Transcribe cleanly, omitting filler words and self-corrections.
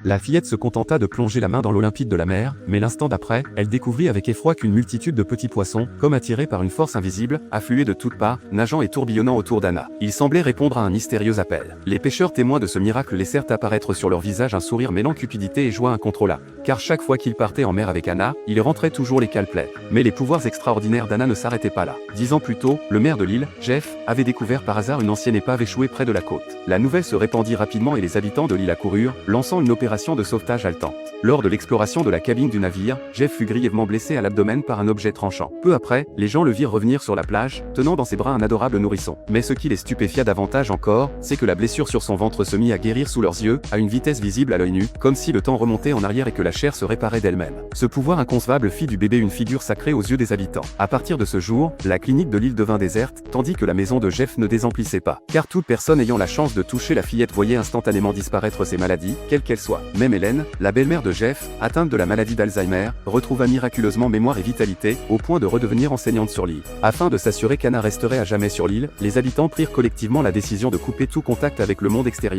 La fillette se contenta de plonger la main dans l'eau limpide de la mer, mais l'instant d'après, elle découvrit avec effroi qu'une multitude de petits poissons, comme attirés par une force invisible, affluaient de toutes parts, nageant et tourbillonnant autour d'Anna. Ils semblaient répondre à un mystérieux appel. Les pêcheurs témoins de ce miracle laissèrent apparaître sur leur visage un sourire mêlant cupidité et joie incontrôlable. Car chaque fois qu'ils partaient en mer avec Anna, ils rentraient toujours les cales pleines. Mais les pouvoirs extraordinaires d'Anna ne s'arrêtaient pas là. 10 ans plus tôt, le maire de l'île, Jeff, avait découvert par hasard une ancienne épave échouée près de la côte. La nouvelle se répandit rapidement et les habitants de l'île accoururent, lançant une opération de sauvetage haletante. Lors de l'exploration de la cabine du navire, Jeff fut grièvement blessé à l'abdomen par un objet tranchant. Peu après, les gens le virent revenir sur la plage, tenant dans ses bras un adorable nourrisson. Mais ce qui les stupéfia davantage encore, c'est que la blessure sur son ventre se mit à guérir sous leurs yeux, à une vitesse visible à l'œil nu, comme si le temps remontait en arrière et que la chair se réparait d'elle-même. Ce pouvoir inconcevable fit du bébé une figure sacrée aux yeux des habitants. À partir de ce jour, la clinique de l'île devint déserte, tandis que la maison de Jeff ne désemplissait pas. Car toute personne ayant la chance de toucher la fillette voyait instantanément disparaître ses maladies, quelles qu'elles soient. Même Hélène, la belle-mère de Jeff, atteinte de la maladie d'Alzheimer, retrouva miraculeusement mémoire et vitalité, au point de redevenir enseignante sur l'île. Afin de s'assurer qu'Anna resterait à jamais sur l'île, les habitants prirent collectivement la décision de couper tout contact avec le monde extérieur.